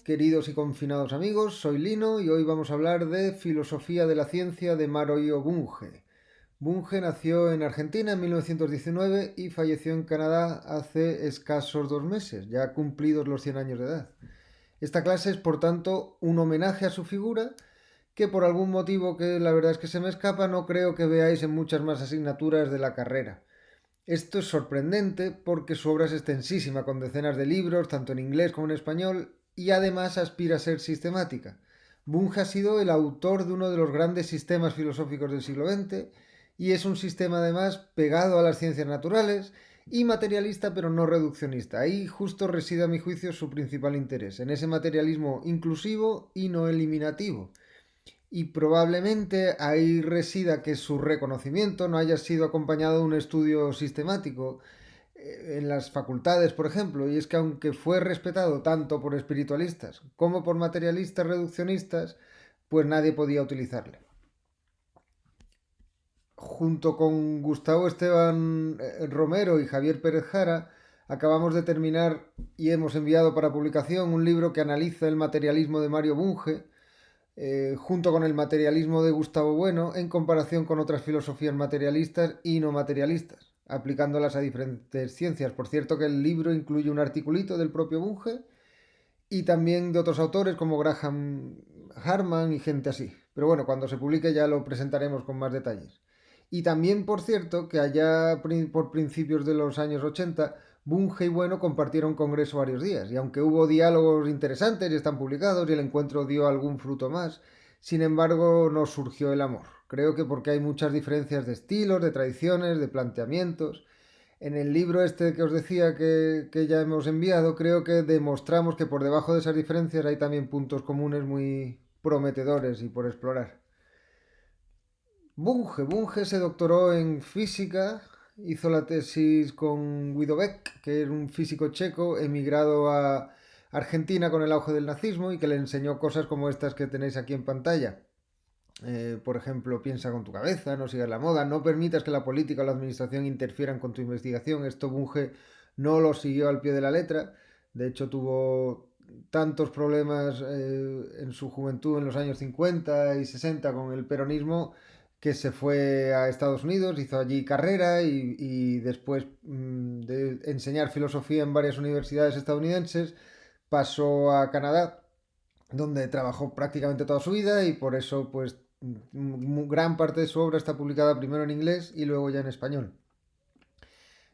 Queridos y confinados amigos, soy Lino y hoy vamos a hablar de filosofía de la ciencia de Mario Bunge. Bunge nació en Argentina en 1919 y falleció en Canadá hace escasos 2 meses, ya cumplidos los 100 años de edad. Esta clase es, por tanto, un homenaje a su figura que por algún motivo que la verdad es que se me escapa no creo que veáis en muchas más asignaturas de la carrera. Esto es sorprendente porque su obra es extensísima, con decenas de libros, tanto en inglés como en español, y además aspira a ser sistemática. Bunge ha sido el autor de uno de los grandes sistemas filosóficos del siglo XX y es un sistema además pegado a las ciencias naturales y materialista pero no reduccionista. Ahí justo reside a mi juicio su principal interés, en ese materialismo inclusivo y no eliminativo, y probablemente ahí resida que su reconocimiento no haya sido acompañado de un estudio sistemático en las facultades, por ejemplo, y es que aunque fue respetado tanto por espiritualistas como por materialistas reduccionistas, pues nadie podía utilizarle. Junto con Gustavo Esteban Romero y Javier Pérez Jara, acabamos de terminar y hemos enviado para publicación un libro que analiza el materialismo de Mario Bunge, junto con el materialismo de Gustavo Bueno, en comparación con otras filosofías materialistas y no materialistas, aplicándolas a diferentes ciencias. Por cierto que el libro incluye un articulito del propio Bunge y también de otros autores como Graham Harman y gente así. Pero bueno, cuando se publique ya lo presentaremos con más detalles. Y también, por cierto, que allá por principios de los años 80, Bunge y Bueno compartieron congreso varios días, y aunque hubo diálogos interesantes y están publicados y el encuentro dio algún fruto más, sin embargo no surgió el amor. Creo que porque hay muchas diferencias de estilos, de tradiciones, de planteamientos. En el libro este que os decía que ya hemos enviado, creo que demostramos que por debajo de esas diferencias hay también puntos comunes muy prometedores y por explorar. Bunge se doctoró en física, hizo la tesis con Guido Beck, que era un físico checo emigrado a Argentina con el auge del nazismo y que le enseñó cosas como estas que tenéis aquí en pantalla. Por ejemplo, piensa con tu cabeza, no sigas la moda, no permitas que la política o la administración interfieran con tu investigación. Esto Bunge no lo siguió al pie de la letra. De hecho, tuvo tantos problemas en su juventud, en los años 50 y 60, con el peronismo, que se fue a Estados Unidos, hizo allí carrera y después de enseñar filosofía en varias universidades estadounidenses, pasó a Canadá, donde trabajó prácticamente toda su vida y por eso pues gran parte de su obra está publicada primero en inglés y luego ya en español.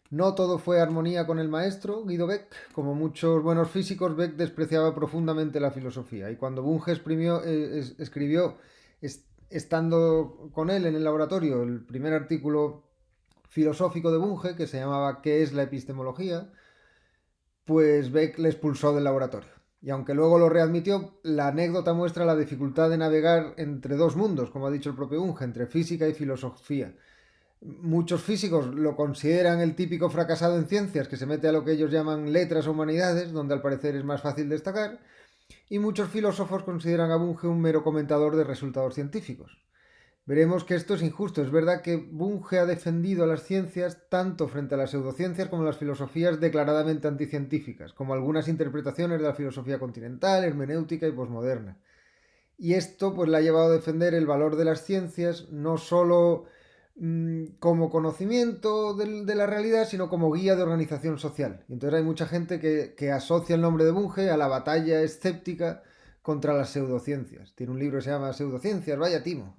No todo fue armonía con el maestro Guido Beck. Como muchos buenos físicos, Beck despreciaba profundamente la filosofía y cuando Bunge escribió, estando con él en el laboratorio, el primer artículo filosófico de Bunge, que se llamaba ¿Qué es la epistemología?, pues Beck le expulsó del laboratorio. Y aunque luego lo readmitió, la anécdota muestra la dificultad de navegar entre dos mundos, como ha dicho el propio Bunge, entre física y filosofía. Muchos físicos lo consideran el típico fracasado en ciencias que se mete a lo que ellos llaman letras o humanidades, donde al parecer es más fácil destacar, y muchos filósofos consideran a Bunge un mero comentador de resultados científicos. Veremos que esto es injusto. Es verdad que Bunge ha defendido a las ciencias tanto frente a las pseudociencias como a las filosofías declaradamente anticientíficas, como algunas interpretaciones de la filosofía continental, hermenéutica y posmoderna. Y esto pues le ha llevado a defender el valor de las ciencias no solo como conocimiento de la realidad, sino como guía de organización social. Y entonces hay mucha gente que asocia el nombre de Bunge a la batalla escéptica contra las pseudociencias. Tiene un libro que se llama Pseudociencias, vaya timo,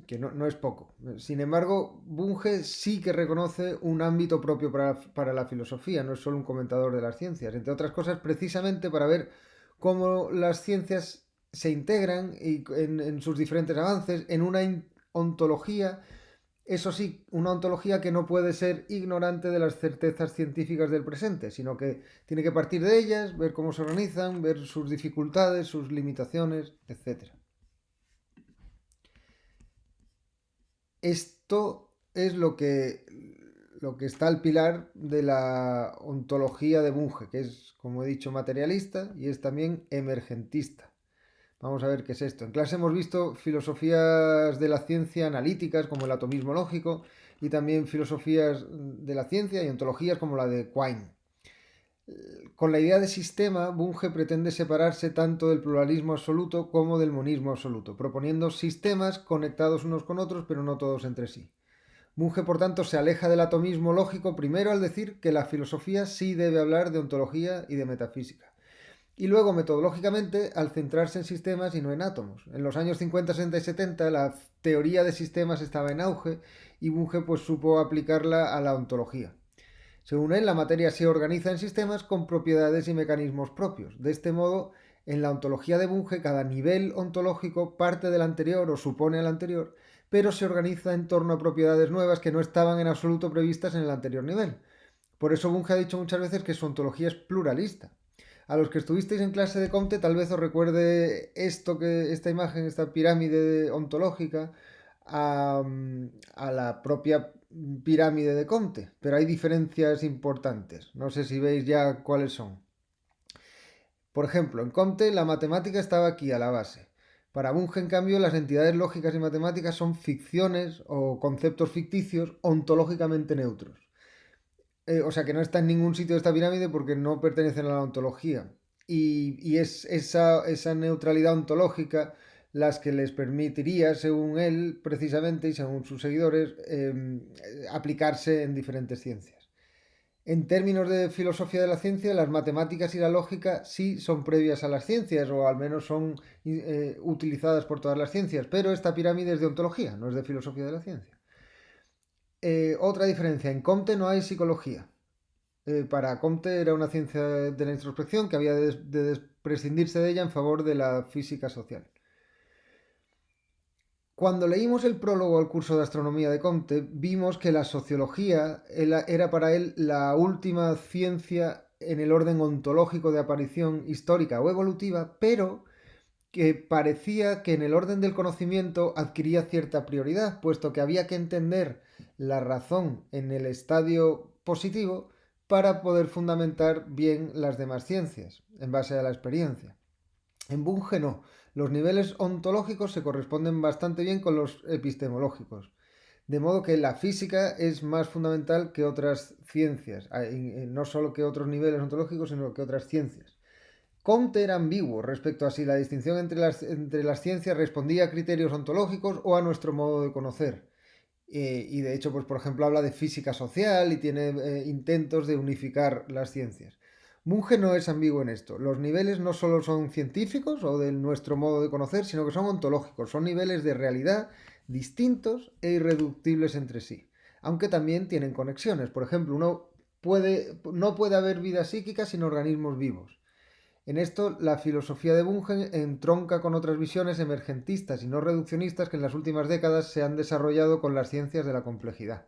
que no es poco. Sin embargo, Bunge sí que reconoce un ámbito propio para la filosofía, no es solo un comentador de las ciencias, entre otras cosas precisamente para ver cómo las ciencias se integran en sus diferentes avances en una ontología, eso sí, una ontología que no puede ser ignorante de las certezas científicas del presente, sino que tiene que partir de ellas, ver cómo se organizan, ver sus dificultades, sus limitaciones, etcétera. Esto es lo que está al pilar de la ontología de Bunge, que es, como he dicho, materialista y es también emergentista. Vamos a ver qué es esto. En clase hemos visto filosofías de la ciencia analíticas, como el atomismo lógico, y también filosofías de la ciencia y ontologías como la de Quine. Con la idea de sistema, Bunge pretende separarse tanto del pluralismo absoluto como del monismo absoluto, proponiendo sistemas conectados unos con otros, pero no todos entre sí. Bunge, por tanto, se aleja del atomismo lógico primero al decir que la filosofía sí debe hablar de ontología y de metafísica. Y luego, metodológicamente, al centrarse en sistemas y no en átomos. En los años 50, 60 y 70, la teoría de sistemas estaba en auge y Bunge pues supo aplicarla a la ontología. Según él, la materia se organiza en sistemas con propiedades y mecanismos propios. De este modo, en la ontología de Bunge, cada nivel ontológico parte del anterior o supone al anterior, pero se organiza en torno a propiedades nuevas que no estaban en absoluto previstas en el anterior nivel. Por eso Bunge ha dicho muchas veces que su ontología es pluralista. A los que estuvisteis en clase de Comte tal vez os recuerde esta imagen, esta pirámide ontológica, a, a la propia pirámide de Comte, pero hay diferencias importantes. No sé si veis ya cuáles son. Por ejemplo, en Comte la matemática estaba aquí a la base. Para Bunge, en cambio, las entidades lógicas y matemáticas son ficciones o conceptos ficticios ontológicamente neutros. O sea que no está en ningún sitio de esta pirámide porque no pertenecen a la ontología. Y es esa neutralidad ontológica las que les permitiría, según él, precisamente, y según sus seguidores, aplicarse en diferentes ciencias. En términos de filosofía de la ciencia, las matemáticas y la lógica sí son previas a las ciencias, o al menos son utilizadas por todas las ciencias, pero esta pirámide es de ontología, no es de filosofía de la ciencia. Otra diferencia, en Comte no hay psicología. Para Comte era una ciencia de la introspección que había de prescindirse de ella en favor de la física social. Cuando leímos el prólogo al curso de astronomía de Comte, vimos que la sociología era para él la última ciencia en el orden ontológico de aparición histórica o evolutiva, pero que parecía que en el orden del conocimiento adquiría cierta prioridad, puesto que había que entender la razón en el estadio positivo para poder fundamentar bien las demás ciencias, en base a la experiencia. En Bunge no. Los niveles ontológicos se corresponden bastante bien con los epistemológicos. De modo que la física es más fundamental que otras ciencias, no solo que otros niveles ontológicos, sino que otras ciencias. Comte era ambiguo respecto a si la distinción entre las ciencias respondía a criterios ontológicos o a nuestro modo de conocer. Y de hecho, pues por ejemplo, habla de física social y tiene intentos de unificar las ciencias. Bunge no es ambiguo en esto. Los niveles no solo son científicos o de nuestro modo de conocer, sino que son ontológicos. Son niveles de realidad distintos e irreductibles entre sí. Aunque también tienen conexiones. Por ejemplo, no puede haber vida psíquica sin organismos vivos. En esto, la filosofía de Bunge entronca con otras visiones emergentistas y no reduccionistas que en las últimas décadas se han desarrollado con las ciencias de la complejidad.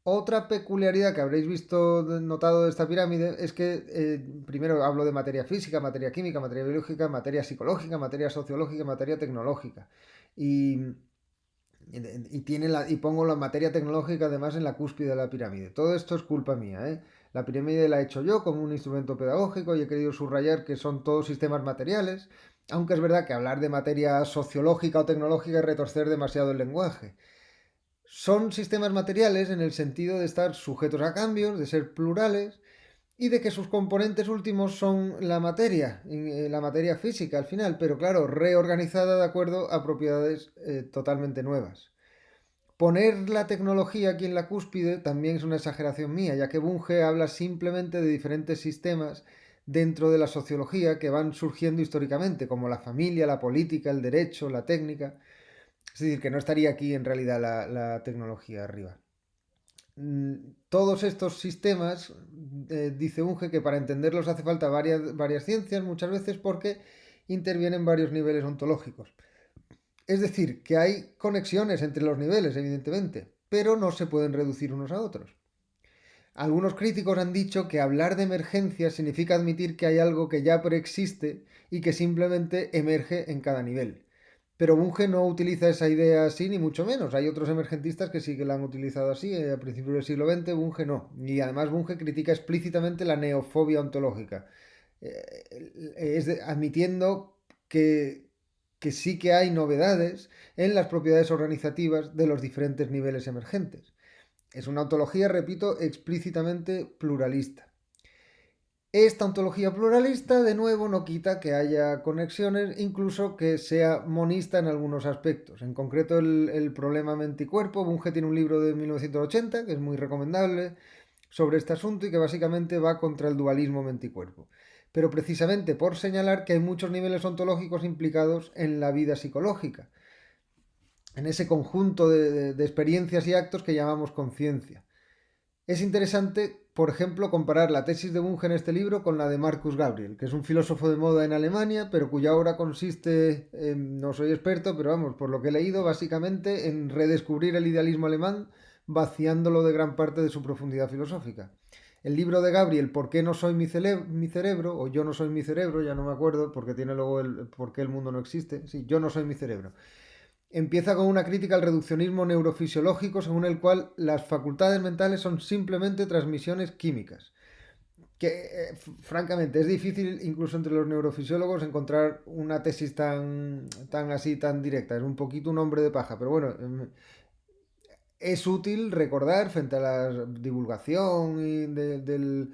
Otra peculiaridad que habréis notado de esta pirámide es que primero hablo de materia física, materia química, materia biológica, materia psicológica, materia sociológica, materia tecnológica. Y, y pongo la materia tecnológica además en la cúspide de la pirámide. Todo esto es culpa mía, ¿eh? La pirámide la he hecho yo como un instrumento pedagógico y he querido subrayar que son todos sistemas materiales, aunque es verdad que hablar de materia sociológica o tecnológica es retorcer demasiado el lenguaje. Son sistemas materiales en el sentido de estar sujetos a cambios, de ser plurales y de que sus componentes últimos son la materia física al final, pero claro, reorganizada de acuerdo a propiedades totalmente nuevas. Poner la tecnología aquí en la cúspide también es una exageración mía, ya que Bunge habla simplemente de diferentes sistemas dentro de la sociología que van surgiendo históricamente, como la familia, la política, el derecho, la técnica. Es decir, que no estaría aquí en realidad la tecnología arriba. Todos estos sistemas, dice Bunge, que para entenderlos hace falta varias ciencias, muchas veces porque intervienen varios niveles ontológicos. Es decir, que hay conexiones entre los niveles, evidentemente, pero no se pueden reducir unos a otros. Algunos críticos han dicho que hablar de emergencia significa admitir que hay algo que ya preexiste y que simplemente emerge en cada nivel. Pero Bunge no utiliza esa idea así, ni mucho menos. Hay otros emergentistas que sí que la han utilizado así. A principios del siglo XX, Bunge no. Y además Bunge critica explícitamente la neofobia ontológica, admitiendo que sí que hay novedades en las propiedades organizativas de los diferentes niveles emergentes. Es una ontología, repito, explícitamente pluralista. Esta ontología pluralista, de nuevo, no quita que haya conexiones, incluso que sea monista en algunos aspectos. En concreto, el problema mente y cuerpo. Bunge tiene un libro de 1980, que es muy recomendable, sobre este asunto y que básicamente va contra el dualismo mente y cuerpo. Pero precisamente por señalar que hay muchos niveles ontológicos implicados en la vida psicológica, en ese conjunto de experiencias y actos que llamamos conciencia. Es interesante, por ejemplo, comparar la tesis de Bunge en este libro con la de Marcus Gabriel, que es un filósofo de moda en Alemania, pero cuya obra consiste, no soy experto, pero vamos, por lo que he leído, básicamente en redescubrir el idealismo alemán, vaciándolo de gran parte de su profundidad filosófica. El libro de Gabriel, ¿Por qué no soy mi cerebro? O Yo no soy mi cerebro, ya no me acuerdo, porque tiene luego el ¿Por qué el mundo no existe? Sí, Yo no soy mi cerebro. Empieza con una crítica al reduccionismo neurofisiológico según el cual las facultades mentales son simplemente transmisiones químicas. Que francamente es difícil incluso entre los neurofisiólogos encontrar una tesis tan así, tan directa. Es un poquito un hombre de paja, pero bueno, es útil recordar frente a la divulgación y de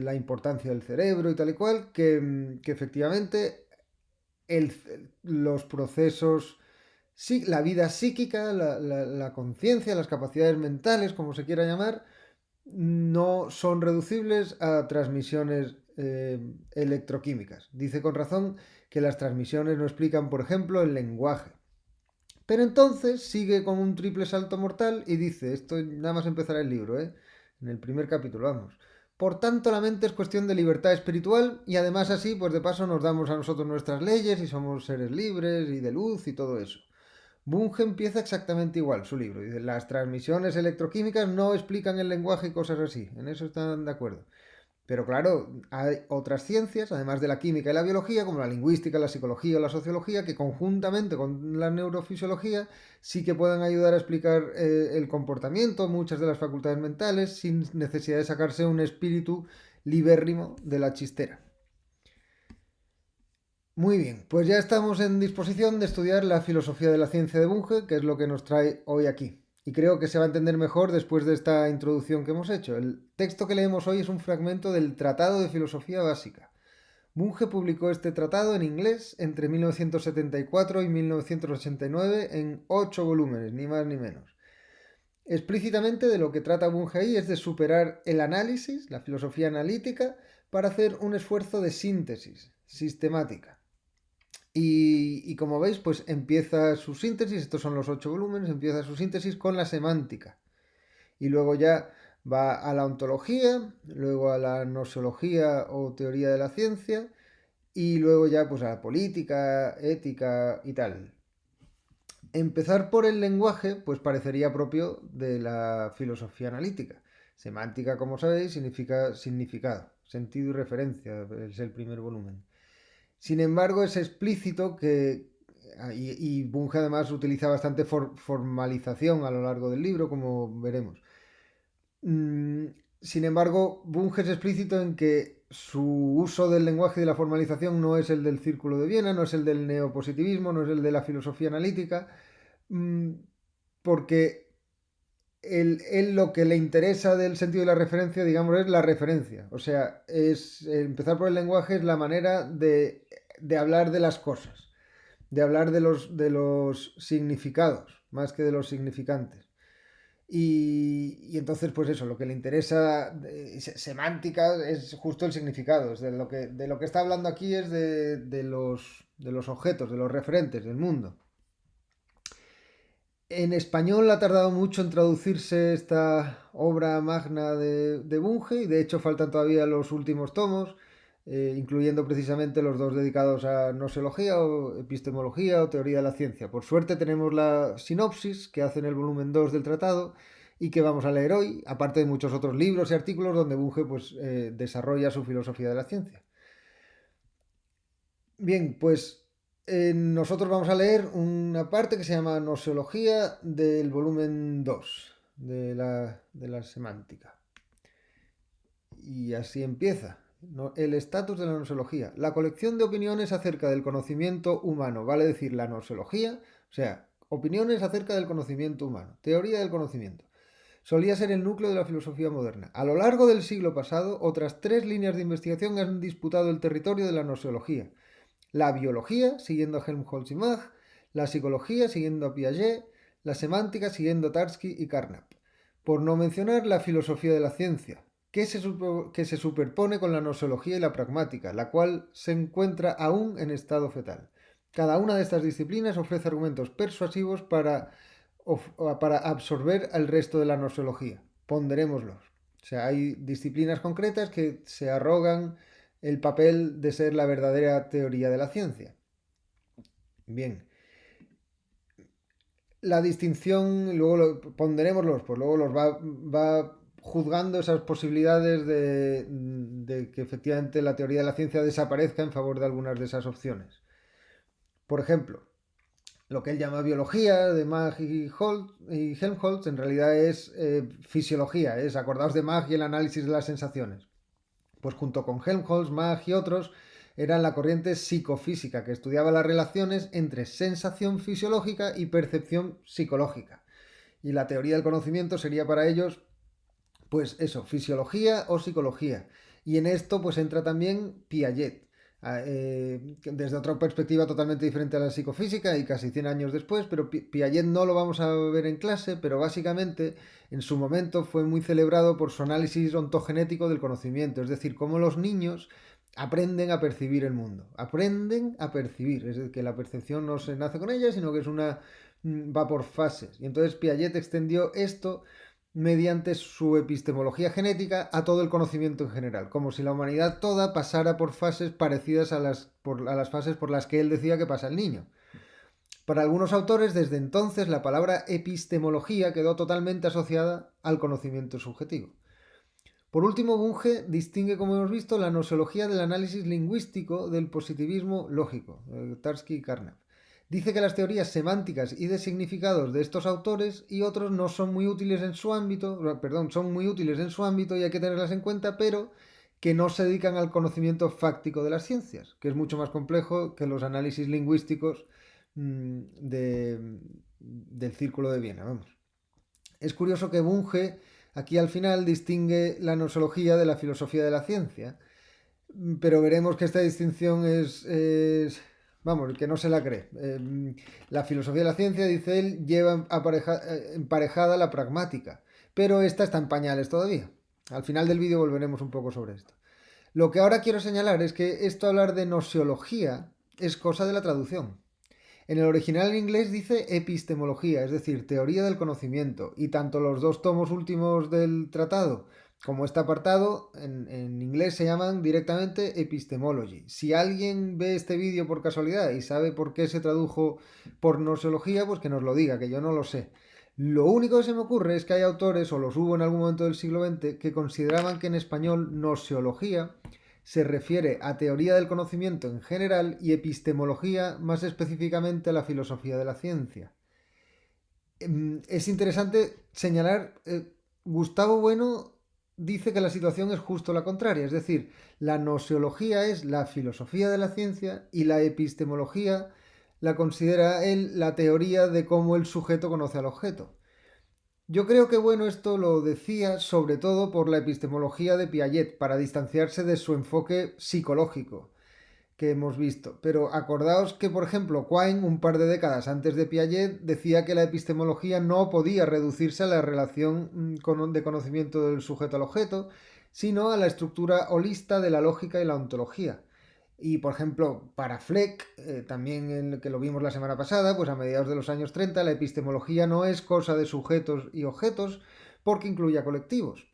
la importancia del cerebro y tal y cual, que efectivamente el, los procesos, sí, la vida psíquica, la conciencia, las capacidades mentales, como se quiera llamar, no son reducibles a transmisiones electroquímicas. Dice con razón que las transmisiones no explican, por ejemplo, el lenguaje. Pero entonces sigue con un triple salto mortal y dice, esto nada más empezar el libro, en el primer capítulo, vamos. Por tanto, la mente es cuestión de libertad espiritual y además así, pues de paso nos damos a nosotros nuestras leyes y somos seres libres y de luz y todo eso. Bunge empieza exactamente igual su libro. Dice, las transmisiones electroquímicas no explican el lenguaje y cosas así. En eso están de acuerdo. Pero claro, hay otras ciencias, además de la química y la biología, como la lingüística, la psicología o la sociología, que conjuntamente con la neurofisiología sí que pueden ayudar a explicar el comportamiento, muchas de las facultades mentales, sin necesidad de sacarse un espíritu libérrimo de la chistera. Muy bien, pues ya estamos en disposición de estudiar la filosofía de la ciencia de Bunge, que es lo que nos trae hoy aquí. Y creo que se va a entender mejor después de esta introducción que hemos hecho. El texto que leemos hoy es un fragmento del Tratado de Filosofía Básica. Bunge publicó este tratado en inglés entre 1974 y 1989 en 8 volúmenes, ni más ni menos. Explícitamente de lo que trata Bunge ahí es de superar el análisis, la filosofía analítica, para hacer un esfuerzo de síntesis sistemática. Y como veis, pues empieza su síntesis, estos son los 8 volúmenes, empieza su síntesis con la semántica. Y luego ya va a la ontología, luego a la nosología o teoría de la ciencia, y luego ya pues a la política, ética y tal. Empezar por el lenguaje, pues parecería propio de la filosofía analítica. Semántica, como sabéis, significa significado, sentido y referencia, es el primer volumen. Sin embargo, es explícito que, y Bunge además utiliza bastante formalización a lo largo del libro, como veremos. Mm, Sin embargo, Bunge es explícito en que su uso del lenguaje y de la formalización no es el del Círculo de Viena, no es el del neopositivismo, no es el de la filosofía analítica, mm, porque él lo que le interesa del sentido de la referencia, digamos, es la referencia. O sea, es empezar por el lenguaje es la manera de hablar de las cosas, de hablar de los significados, más que de los significantes. Y entonces, pues eso, lo que le interesa semántica es justo el significado. Es de lo que está hablando aquí es de los objetos, de los referentes, del mundo. En español ha tardado mucho en traducirse esta obra magna de Bunge y de hecho faltan todavía los últimos tomos, incluyendo precisamente los dos dedicados a nosología o epistemología o teoría de la ciencia. Por suerte tenemos la sinopsis que hace en el volumen 2 del tratado y que vamos a leer hoy, aparte de muchos otros libros y artículos donde Bunge pues, desarrolla su filosofía de la ciencia. Bien, pues nosotros vamos a leer una parte que se llama Nosología del volumen 2 de la semántica. Y así empieza. El estatus de la nosología. La colección de opiniones acerca del conocimiento humano, vale decir la nosología, o sea, opiniones acerca del conocimiento humano, teoría del conocimiento. solía ser el núcleo de la filosofía moderna. A lo largo del siglo pasado, otras 3 líneas de investigación han disputado el territorio de la gnoseología. La biología, siguiendo a Helmholtz y Mach, la psicología, siguiendo a Piaget, la semántica, siguiendo a Tarski y Carnap. Por no mencionar la filosofía de la ciencia, que se superpone con la gnoseología y la pragmática, la cual se encuentra aún en estado fetal. Cada una de estas disciplinas ofrece argumentos persuasivos para absorber al resto de la gnoseología. Ponderémoslos. O sea, hay disciplinas concretas que se arrogan el papel de ser la verdadera teoría de la ciencia. Bien. La distinción, ponderémoslos, pues luego los va juzgando esas posibilidades de que efectivamente la teoría de la ciencia desaparezca en favor de algunas de esas opciones. Por ejemplo, lo que él llama biología de Mach y Helmholtz en realidad es fisiología, acordaos de Mach y el análisis de las sensaciones. Pues junto con Helmholtz, Mach y otros eran la corriente psicofísica que estudiaba las relaciones entre sensación fisiológica y percepción psicológica. Y la teoría del conocimiento sería para ellos, pues eso, fisiología o psicología. Y en esto pues entra también Piaget, desde otra perspectiva totalmente diferente a la psicofísica y casi 100 años después, pero Piaget no lo vamos a ver en clase, pero básicamente en su momento fue muy celebrado por su análisis ontogenético del conocimiento, es decir, cómo los niños aprenden a percibir el mundo, aprenden a percibir, es decir, que la percepción no se nace con ella, sino que es va por fases. Y entonces Piaget extendió esto mediante su epistemología genética a todo el conocimiento en general, como si la humanidad toda pasara por fases parecidas a las fases por las que él decía que pasa el niño. Para algunos autores, desde entonces, la palabra epistemología quedó totalmente asociada al conocimiento subjetivo. Por último, Bunge distingue, como hemos visto, la gnoseología del análisis lingüístico del positivismo lógico, Tarski y Carnap. Dice que las teorías semánticas y de significados de estos autores y otros no son muy útiles en su ámbito, son muy útiles en su ámbito y hay que tenerlas en cuenta, pero que no se dedican al conocimiento fáctico de las ciencias, que es mucho más complejo que los análisis lingüísticos del Círculo de Viena, vamos. Es curioso que Bunge aquí al final distingue la gnoseología de la filosofía de la ciencia, pero veremos que esta distinción vamos, que no se la cree. La filosofía de la ciencia, dice él, lleva emparejada la pragmática, pero esta está en pañales todavía. Al final del vídeo volveremos un poco sobre esto. Lo que ahora quiero señalar es que esto hablar de gnoseología es cosa de la traducción. En el original en inglés dice epistemología, es decir, teoría del conocimiento, y tanto los 2 tomos últimos del tratado como este apartado en inglés se llaman directamente epistemology. Si alguien ve este vídeo por casualidad y sabe por qué se tradujo por gnoseología, pues que nos lo diga, que yo no lo sé. Lo único que se me ocurre es que hay autores, o los hubo en algún momento del siglo XX, que consideraban que en español gnoseología se refiere a teoría del conocimiento en general y epistemología más específicamente a la filosofía de la ciencia. Es interesante señalar, Gustavo Bueno dice que la situación es justo la contraria, es decir, la gnoseología es la filosofía de la ciencia y la epistemología la considera él la teoría de cómo el sujeto conoce al objeto. Yo creo que bueno esto lo decía sobre todo por la epistemología de Piaget, para distanciarse de su enfoque psicológico que hemos visto. Pero acordaos que, por ejemplo, Quine, un par de décadas antes de Piaget, decía que la epistemología no podía reducirse a la relación de conocimiento del sujeto al objeto, sino a la estructura holista de la lógica y la ontología. Y, por ejemplo, para Fleck, también en el que lo vimos la semana pasada, pues a mediados de los años 30, la epistemología no es cosa de sujetos y objetos porque incluye a colectivos.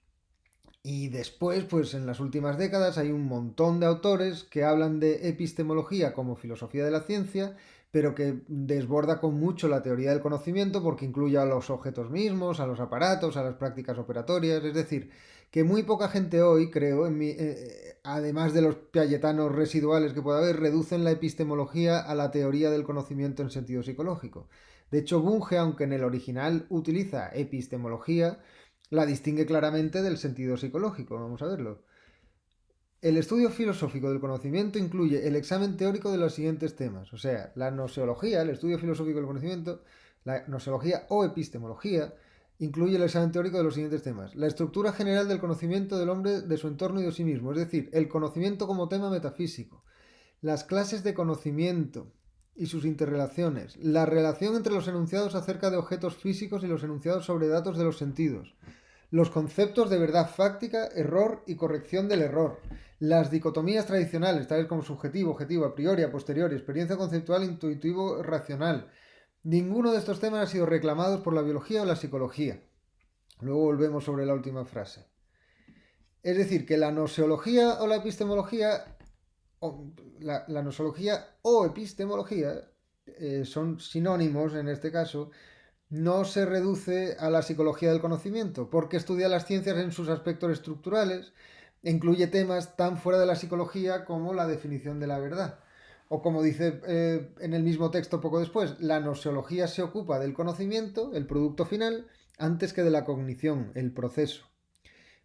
Y después, pues en las últimas décadas hay un montón de autores que hablan de epistemología como filosofía de la ciencia, pero que desborda con mucho la teoría del conocimiento porque incluye a los objetos mismos, a los aparatos, a las prácticas operatorias. Es decir, que muy poca gente hoy, creo, además de los piagetanos residuales que pueda haber, reducen la epistemología a la teoría del conocimiento en sentido psicológico. De hecho, Bunge, aunque en el original utiliza epistemología, la distingue claramente del sentido psicológico. Vamos a verlo. El estudio filosófico del conocimiento incluye el examen teórico de los siguientes temas, o sea, la gnoseología, el estudio filosófico del conocimiento, la gnoseología o epistemología, Incluye el examen teórico de los siguientes temas. La estructura general del conocimiento del hombre, de su entorno y de sí mismo, es decir, el conocimiento como tema metafísico. Las clases de conocimiento y sus interrelaciones. La relación entre los enunciados acerca de objetos físicos y los enunciados sobre datos de los sentidos. Los conceptos de verdad fáctica, error y corrección del error. Las dicotomías tradicionales, tales como subjetivo, objetivo, a priori, a posteriori, experiencia conceptual, intuitivo, racional. Ninguno de estos temas ha sido reclamado por la biología o la psicología. Luego volvemos sobre la última frase. Es decir, que la noseología o la epistemología, la noseología o epistemología, son sinónimos en este caso, no se reduce a la psicología del conocimiento, porque estudia las ciencias en sus aspectos estructurales e incluye temas tan fuera de la psicología como la definición de la verdad. O como dice en el mismo texto poco después, la noseología se ocupa del conocimiento, el producto final, antes que de la cognición, el proceso.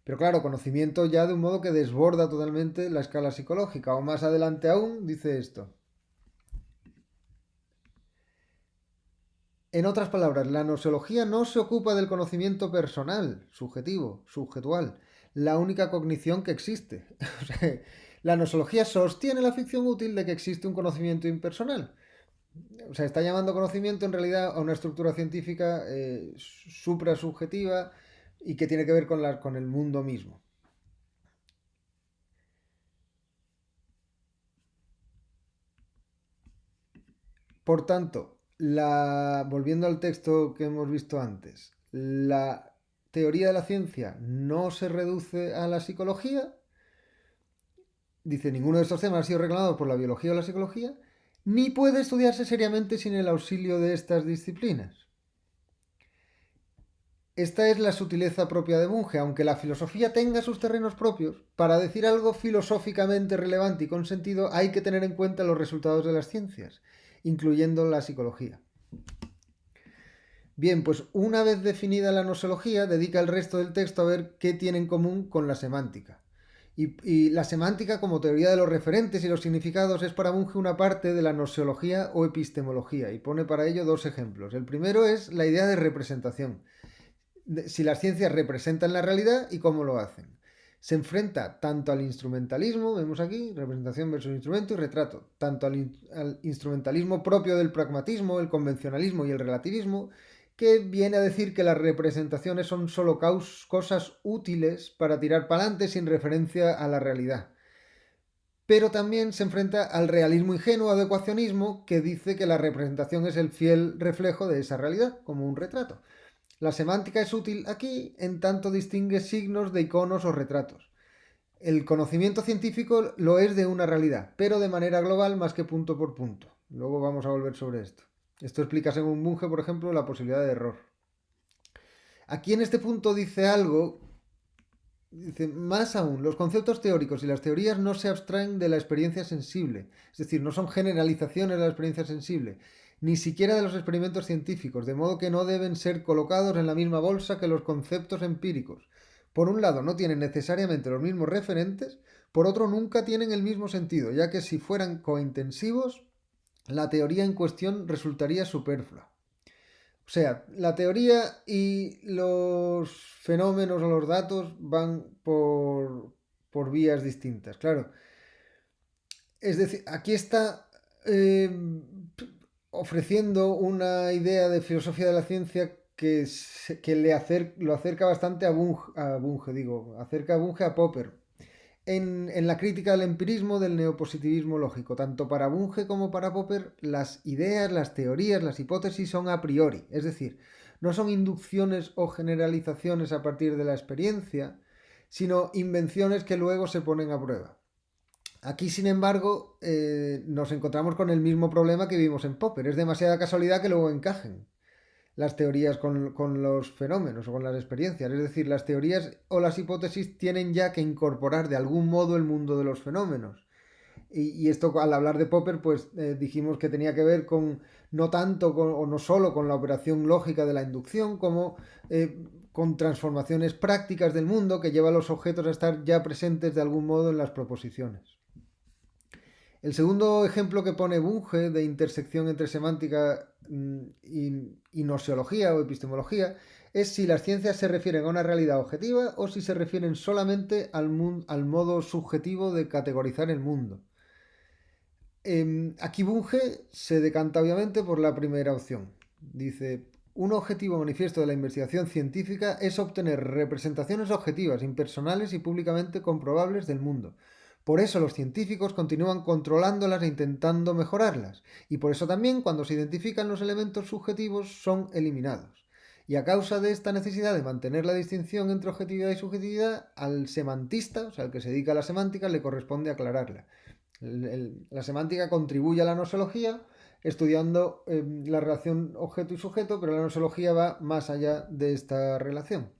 Pero claro, conocimiento ya de un modo que desborda totalmente la escala psicológica. O más adelante aún dice esto. En otras palabras, la noseología no se ocupa del conocimiento personal, subjetivo, subjetual, la única cognición que existe. O sea, la noseología sostiene la ficción útil de que existe un conocimiento impersonal. O sea, está llamando conocimiento en realidad a una estructura científica suprasubjetiva y que tiene que ver con el mundo mismo. Por tanto, volviendo al texto que hemos visto antes, la teoría de la ciencia no se reduce a la psicología, dice, ninguno de estos temas ha sido reclamado por la biología o la psicología, ni puede estudiarse seriamente sin el auxilio de estas disciplinas. Esta es la sutileza propia de Bunge, aunque la filosofía tenga sus terrenos propios, para decir algo filosóficamente relevante y con sentido hay que tener en cuenta los resultados de las ciencias, incluyendo la psicología. Bien, pues una vez definida la nosología, dedica el resto del texto a ver qué tiene en común con la semántica. Y la semántica, como teoría de los referentes y los significados, es para Bunge una parte de la noseología o epistemología, y pone para ello dos ejemplos. El primero es la idea de representación. Si las ciencias representan la realidad y cómo lo hacen. Se enfrenta tanto al instrumentalismo, vemos aquí, representación versus instrumento y retrato, tanto al instrumentalismo propio del pragmatismo, el convencionalismo y el relativismo, que viene a decir que las representaciones son solo cosas útiles para tirar para adelante sin referencia a la realidad. Pero también se enfrenta al realismo ingenuo, al ecuacionismo, que dice que la representación es el fiel reflejo de esa realidad, como un retrato. La semántica es útil aquí en tanto distingue signos de iconos o retratos. El conocimiento científico lo es de una realidad, pero de manera global más que punto por punto. Luego vamos a volver sobre esto. Esto explica según Bunge, por ejemplo, la posibilidad de error. Aquí en este punto dice algo, dice, más aún, los conceptos teóricos y las teorías no se abstraen de la experiencia sensible, es decir, no son generalizaciones de la experiencia sensible, ni siquiera de los experimentos científicos, de modo que no deben ser colocados en la misma bolsa que los conceptos empíricos. Por un lado, no tienen necesariamente los mismos referentes, por otro, nunca tienen el mismo sentido, ya que si fueran cointensivos, la teoría en cuestión resultaría superflua. O sea, la teoría y los fenómenos o los datos van por vías distintas, claro. Es decir, aquí está eh, ofreciendo una idea de filosofía de la ciencia que lo acerca bastante acerca a Bunge a Popper, en la crítica al empirismo del neopositivismo lógico. Tanto para Bunge como para Popper, las ideas, las teorías, las hipótesis son a priori, es decir, no son inducciones o generalizaciones a partir de la experiencia, sino invenciones que luego se ponen a prueba. Aquí, sin embargo, nos encontramos con el mismo problema que vimos en Popper. Es demasiada casualidad que luego encajen las teorías con los fenómenos o con las experiencias. Es decir, las teorías o las hipótesis tienen ya que incorporar de algún modo el mundo de los fenómenos. Y esto al hablar de Popper, pues dijimos que tenía que ver con no tanto o no solo con la operación lógica de la inducción, como con transformaciones prácticas del mundo que lleva a los objetos a estar ya presentes de algún modo en las proposiciones. El segundo ejemplo que pone Bunge de intersección entre semántica y noseología o epistemología es si las ciencias se refieren a una realidad objetiva o si se refieren solamente al modo subjetivo de categorizar el mundo. Aquí Bunge se decanta obviamente por la primera opción. Dice, un objetivo manifiesto de la investigación científica es obtener representaciones objetivas, impersonales y públicamente comprobables del mundo. Por eso los científicos continúan controlándolas e intentando mejorarlas. Y por eso también cuando se identifican los elementos subjetivos son eliminados. Y a causa de esta necesidad de mantener la distinción entre objetividad y subjetividad, al semantista, o sea, al que se dedica a la semántica, le corresponde aclararla. La semántica contribuye a la nosología estudiando la relación objeto y sujeto, pero la nosología va más allá de esta relación.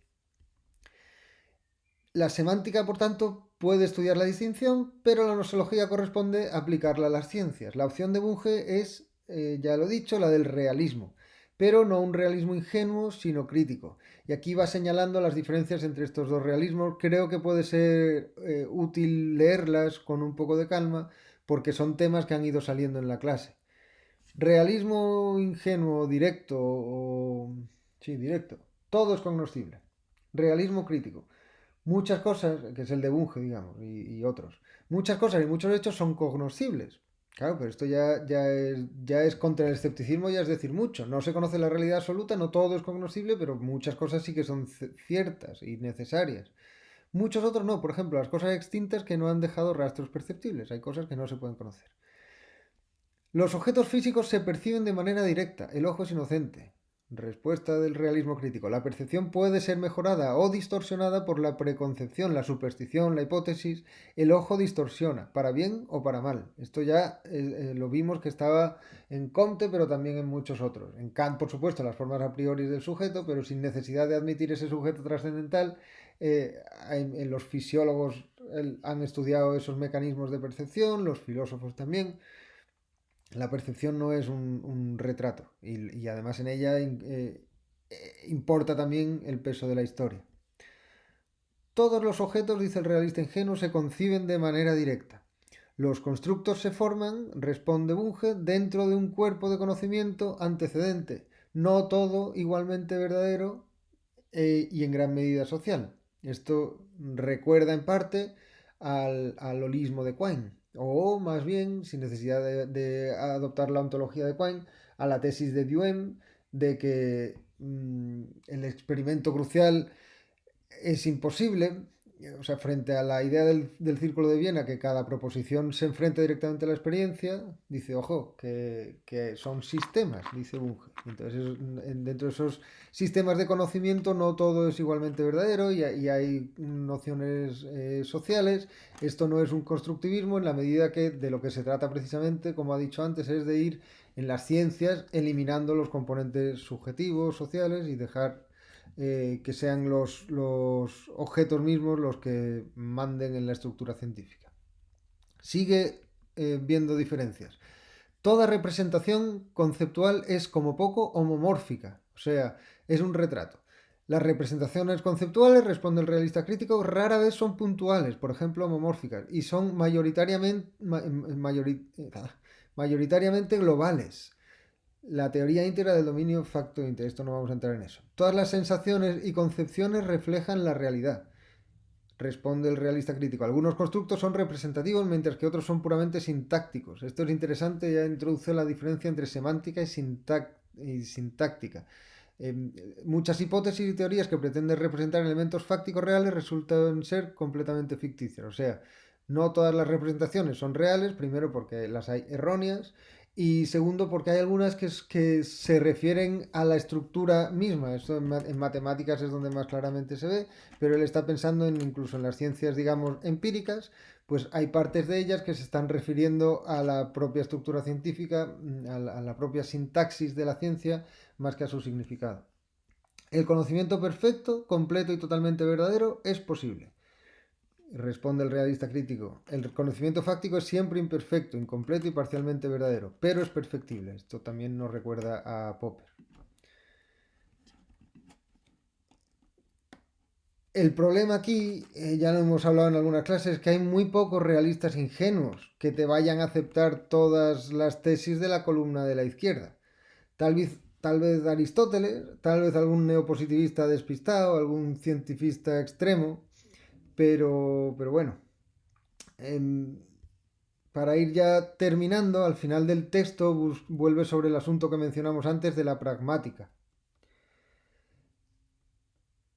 La semántica, por tanto, puede estudiar la distinción, pero la nosología corresponde aplicarla a las ciencias. La opción de Bunge es, ya lo he dicho, la del realismo, pero no un realismo ingenuo, sino crítico. Y aquí va señalando las diferencias entre estos dos realismos. Creo que puede ser útil leerlas con un poco de calma, porque son temas que han ido saliendo en la clase. Realismo ingenuo, directo o... Sí, directo. Todo es cognoscible. Realismo crítico. Muchas cosas, que es el de Bunge, digamos, y otros. Muchas cosas y muchos hechos son cognoscibles. Claro, pero esto ya es contra el escepticismo, ya es decir mucho. No se conoce la realidad absoluta, no todo es cognoscible, pero muchas cosas sí que son ciertas y necesarias. Muchos otros no, por ejemplo, las cosas extintas que no han dejado rastros perceptibles. Hay cosas que no se pueden conocer. Los objetos físicos se perciben de manera directa, el ojo es inocente. Respuesta del realismo crítico. La percepción puede ser mejorada o distorsionada por la preconcepción, la superstición, la hipótesis. El ojo distorsiona, para bien o para mal. Esto ya lo vimos que estaba en Comte, pero también en muchos otros. En Kant, por supuesto, las formas a priori del sujeto, pero sin necesidad de admitir ese sujeto trascendental. En los fisiólogos han estudiado esos mecanismos de percepción, los filósofos también. La percepción no es un retrato y además en ella importa también el peso de la historia. Todos los objetos, dice el realista ingenuo, se conciben de manera directa. Los constructos se forman, responde Bunge, dentro de un cuerpo de conocimiento antecedente, no todo igualmente verdadero y en gran medida social. Esto recuerda en parte al holismo de Quine, o más bien, sin necesidad de adoptar la ontología de Quine, a la tesis de Duhem de que el experimento crucial es imposible, o sea, frente a la idea del círculo de Viena, que cada proposición se enfrenta directamente a la experiencia, dice, ojo, que son sistemas, dice Bunge. Entonces, dentro de esos sistemas de conocimiento no todo es igualmente verdadero y hay nociones sociales. Esto no es un constructivismo en la medida que de lo que se trata precisamente, como ha dicho antes, es de ir en las ciencias eliminando los componentes subjetivos, sociales y dejar que sean los objetos mismos los que manden en la estructura científica. Sigue viendo diferencias. Toda representación conceptual es como poco homomórfica, o sea, es un retrato. Las representaciones conceptuales, responde el realista crítico, rara vez son puntuales, por ejemplo, homomórficas, y son mayoritariamente globales. La teoría íntegra del dominio facto-íntegro. Esto no vamos a entrar en eso. Todas las sensaciones y concepciones reflejan la realidad. Responde el realista crítico. Algunos constructos son representativos mientras que otros son puramente sintácticos. Esto es interesante, ya introduce la diferencia entre semántica y sintáctica. Muchas hipótesis y teorías que pretenden representar elementos fácticos reales resultan ser completamente ficticias. O sea, no todas las representaciones son reales, primero porque las hay erróneas y segundo porque hay algunas que se refieren a la estructura misma. Esto en matemáticas es donde más claramente se ve, pero él está pensando incluso en las ciencias, digamos, empíricas, pues hay partes de ellas que se están refiriendo a la propia estructura científica, a la propia sintaxis de la ciencia, más que a su significado. El conocimiento perfecto, completo y totalmente verdadero es posible. Responde el realista crítico. El conocimiento fáctico es siempre imperfecto, incompleto y parcialmente verdadero, pero es perfectible. Esto también nos recuerda a Popper. El problema aquí, ya lo hemos hablado en algunas clases, es que hay muy pocos realistas ingenuos que te vayan a aceptar todas las tesis de la columna de la izquierda. tal vez Aristóteles, tal vez algún neopositivista despistado, algún cientifista extremo, pero bueno, em, para ir ya terminando, al final del texto vuelve sobre el asunto que mencionamos antes de la pragmática.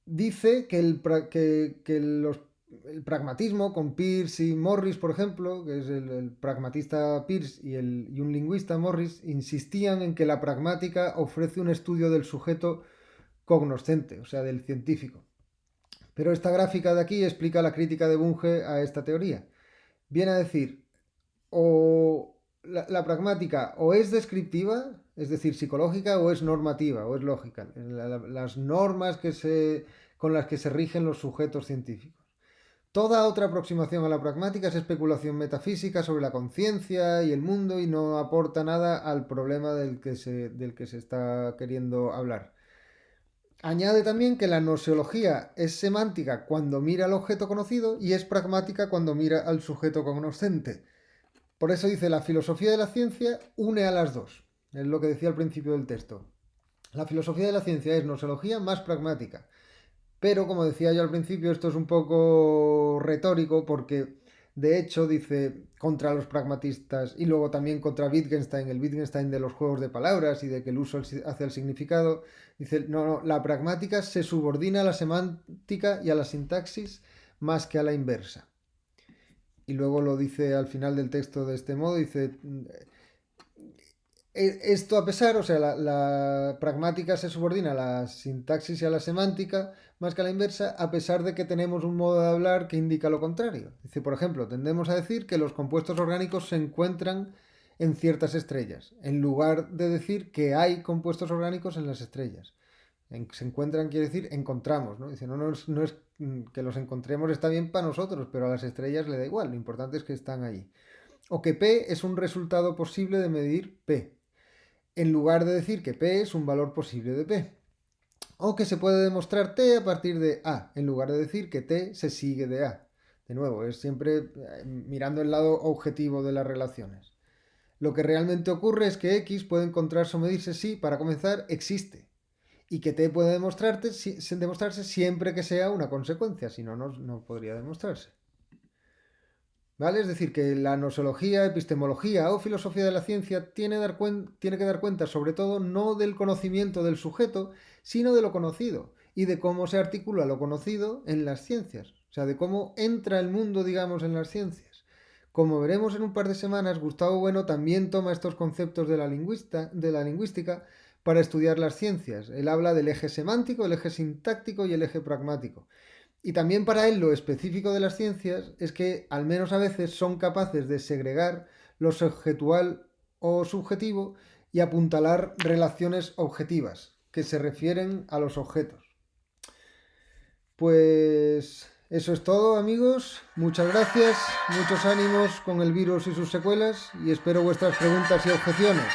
Dice que el pragmatismo, con Peirce y Morris, por ejemplo, que es el pragmatista Peirce y un lingüista Morris, insistían en que la pragmática ofrece un estudio del sujeto cognoscente, o sea, del científico. Pero esta gráfica de aquí explica la crítica de Bunge a esta teoría. Viene a decir, o la pragmática o es descriptiva, es decir, psicológica, o es normativa, o es lógica. Las normas con las que se rigen los sujetos científicos. Toda otra aproximación a la pragmática es especulación metafísica sobre la conciencia y el mundo y no aporta nada al problema del que se está queriendo hablar. Añade también que la noseología es semántica cuando mira al objeto conocido y es pragmática cuando mira al sujeto cognoscente. Por eso dice, la filosofía de la ciencia une a las dos. Es lo que decía al principio del texto. La filosofía de la ciencia es noseología más pragmática. Pero, como decía yo al principio, esto es un poco retórico porque, de hecho, dice contra los pragmatistas y luego también contra Wittgenstein, el Wittgenstein de los juegos de palabras y de que el uso hace el significado. Dice, no, la pragmática se subordina a la semántica y a la sintaxis más que a la inversa. Y luego lo dice al final del texto de este modo, dice, esto a pesar, o sea, la pragmática se subordina a la sintaxis y a la semántica más que a la inversa, a pesar de que tenemos un modo de hablar que indica lo contrario. Dice, por ejemplo, tendemos a decir que los compuestos orgánicos se encuentran en ciertas estrellas, en lugar de decir que hay compuestos orgánicos en las estrellas. Se encuentran quiere decir encontramos, ¿no? Dice, no es que los encontremos está bien para nosotros, pero a las estrellas le da igual, lo importante es que están allí. O que P es un resultado posible de medir P, en lugar de decir que P es un valor posible de P. O que se puede demostrar T a partir de A, en lugar de decir que T se sigue de A. De nuevo, es siempre mirando el lado objetivo de las relaciones. Lo que realmente ocurre es que X puede encontrarse o medirse si, para comenzar, existe. Y que T puede demostrarse siempre que sea una consecuencia, si no, no podría demostrarse. ¿Vale? Es decir, que la nosología, epistemología o filosofía de la ciencia tiene que dar cuenta sobre todo no del conocimiento del sujeto, sino de lo conocido y de cómo se articula lo conocido en las ciencias, o sea, de cómo entra el mundo, digamos, en las ciencias. Como veremos en un par de semanas, Gustavo Bueno también toma estos conceptos de la lingüística para estudiar las ciencias. Él habla del eje semántico, el eje sintáctico y el eje pragmático. Y también para él lo específico de las ciencias es que al menos a veces son capaces de segregar lo subjetual o subjetivo y apuntalar relaciones objetivas que se refieren a los objetos. Pues eso es todo, amigos. Muchas gracias, muchos ánimos con el virus y sus secuelas y espero vuestras preguntas y objeciones.